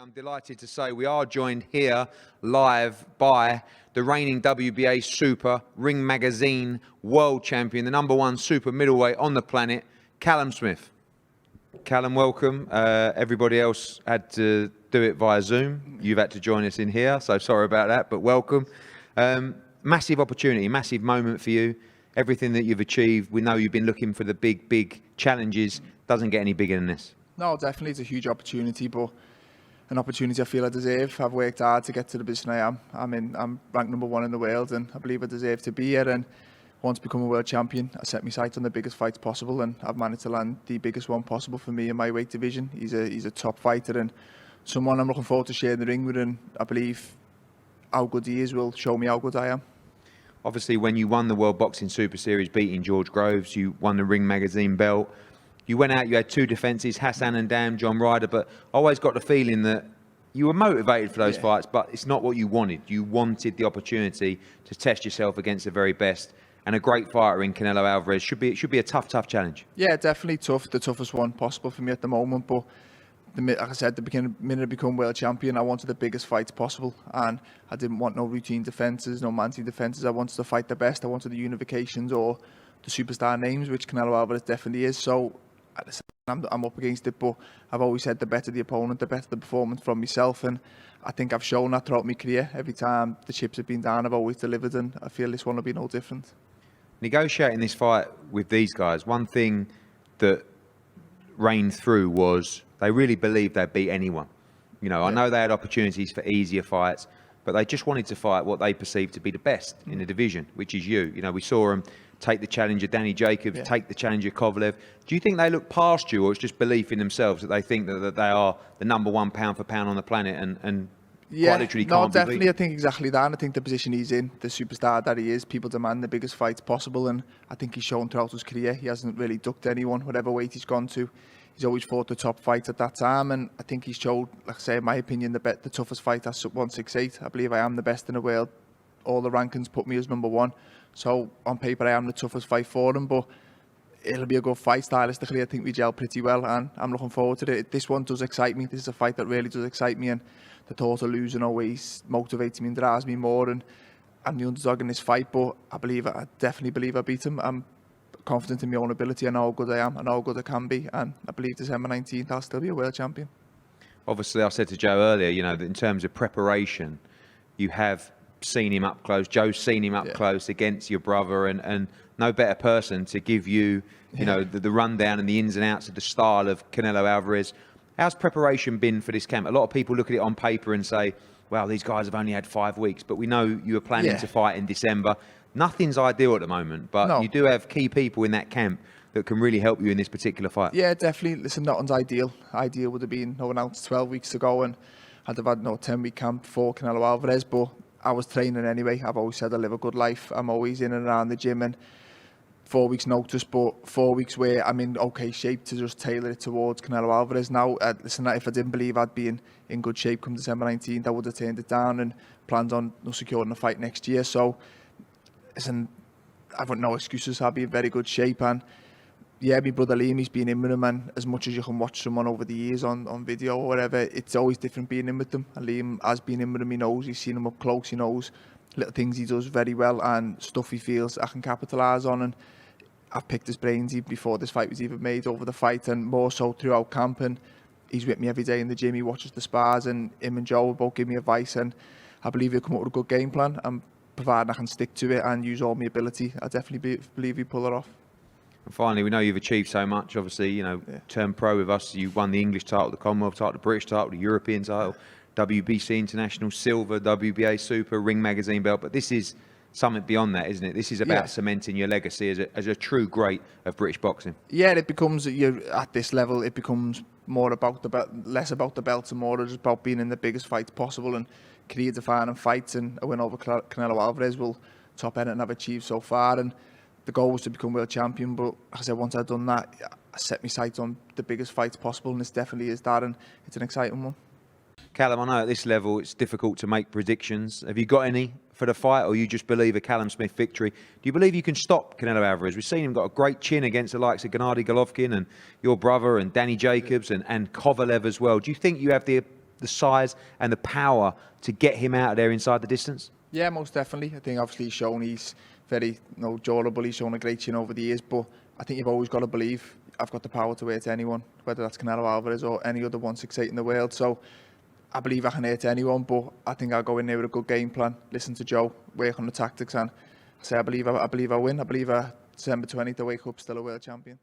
I'm delighted to say we are joined here live by the reigning WBA Super Ring Magazine World Champion, the #1 super middleweight on the planet, Callum Smith. Callum, welcome. Everybody else had to do it via Zoom. You've had to join us in here, so sorry about that, but welcome. Massive opportunity, massive moment for you. Everything that you've achieved, we know you've been looking for the big challenges. Doesn't get any bigger than this. No, definitely it's a huge opportunity, but an opportunity I feel I deserve. I've worked hard to get to the position I am. I'm ranked #1 in the world, and I believe I deserve to be here. And once I become a world champion, I set my sights on the biggest fights possible, and I've managed to land the biggest one possible for me in my weight division. He's a top fighter and someone I'm looking forward to sharing the ring with, and I believe how good he is will show me how good I am. Obviously, when you won the World Boxing Super Series, beating George Groves, you won the Ring Magazine belt. You went out, you had 2 defences, Hassan and Dam, John Ryder, but I always got the feeling that you were motivated for those fights, but it's not what you wanted. You wanted the opportunity to test yourself against the very best, and a great fighter in Canelo Alvarez. It should be a tough challenge. Yeah, definitely tough, the toughest one possible for me at the moment, but like I said, the minute I become world champion, I wanted the biggest fights possible, and I didn't want no routine defences, no man-to-man defences. I wanted to fight the best. I wanted the unifications or the superstar names, which Canelo Alvarez definitely is. So I'm up against it, but I've always said the better the opponent, the better the performance from myself, and I think I've shown that throughout my career. Every time the chips have been down, I've always delivered, and I feel this one will be no different. Negotiating this fight with these guys, one thing that reigned through was they really believed they'd beat anyone. You know, I know they had opportunities for easier fights, but they just wanted to fight what they perceived to be the best in the division, which is you. You know, we saw them take the challenge of Danny Jacobs, take the challenge of Kovalev. Do you think they look past you, or it's just belief in themselves that they think that they are the #1 pound for pound on the planet and quite literally can't be definitely beaten? I think exactly that, and I think the position he's in, the superstar that he is, people demand the biggest fights possible, and I think he's shown throughout his career he hasn't really ducked anyone, whatever weight he's gone to. He's always fought the top fight at that time, and I think he's showed, like I say, in my opinion, the toughest fight at 168. I believe I am the best in the world. All the rankings put me as #1. So on paper, I am the toughest fight for him, but it'll be a good fight stylistically. I think we gel pretty well, and I'm looking forward to it. This one does excite me. This is a fight that really does excite me, and the thought of losing always motivates me and drives me more. And I'm the underdog in this fight, but I definitely believe I beat him. I'm confident in my own ability. I know how good I am. I know how good I can be, and I believe December 19th I'll still be a world champion. Obviously, I said to Joe earlier, you know, that in terms of preparation, you have seen him up close. Joe's seen him up close against your brother, and no better person to give you, you know, the rundown and the ins and outs of the style of Canelo Alvarez. How's preparation been for this camp? A lot of people look at it on paper and say, well, these guys have only had 5 weeks, but we know you were planning to fight in December. Nothing's ideal at the moment, but you do have key people in that camp that can really help you in this particular fight. Yeah, definitely. Listen, nothing's ideal. Ideal would have been announced 12 weeks ago, and I'd have had no 10-week camp for Canelo Alvarez, but I was training anyway. I've always said I live a good life. I'm always in and around the gym, and 4 weeks notice, but 4 weeks where I'm in okay shape to just tailor it towards Canelo Alvarez. Now, listen, if I didn't believe I'd be in good shape come December 19th, I would have turned it down and planned on securing a fight next year. So, listen, I've got no excuses. I'll be in very good shape, and yeah, my brother Liam, he's been in with him, and as much as you can watch someone over the years on video or whatever, it's always different being in with them. And Liam has been in with him. He knows, he's seen him up close, he knows little things he does very well and stuff he feels I can capitalise on, and I've picked his brains even before this fight was even made over the fight, and more so throughout camp, and he's with me every day in the gym. He watches the spars, and him and Joe will both give me advice, and I believe he'll come up with a good game plan, and provided I can stick to it and use all my ability, I definitely believe he'll pull it off. And finally, we know you've achieved so much. Obviously, you know, turned pro with us. You won the English title, the Commonwealth title, the British title, the European title, WBC International Silver, WBA Super, Ring Magazine belt. But this is something beyond that, isn't it? This is about cementing your legacy as a true great of British boxing. Yeah, it becomes, you're at this level, it becomes more about the belt, less about the belts and more just about being in the biggest fights possible and career-defining fights, and a win over Canelo Alvarez will top anything I've achieved so far. And the goal was to become world champion, but like I said, once I'd done that, I set my sights on the biggest fights possible, and this definitely is that, and it's an exciting one. Callum, I know at this level it's difficult to make predictions. Have you got any for the fight, or you just believe a Callum Smith victory? Do you believe you can stop Canelo Alvarez? We've seen him got a great chin against the likes of Gennady Golovkin and your brother and Danny Jacobs and Kovalev as well. Do you think you have the the size and the power to get him out of there inside the distance? Yeah, most definitely. I think obviously he's shown he's very durable. He's shown a great chin over the years, but I think you've always got to believe I've got the power to hurt anyone, whether that's Canelo Alvarez or any other 168 in the world. So I believe I can hurt anyone, but I think I'll go in there with a good game plan, listen to Joe, work on the tactics, and say I believe I win. I believe December 20th, I wake up still a world champion.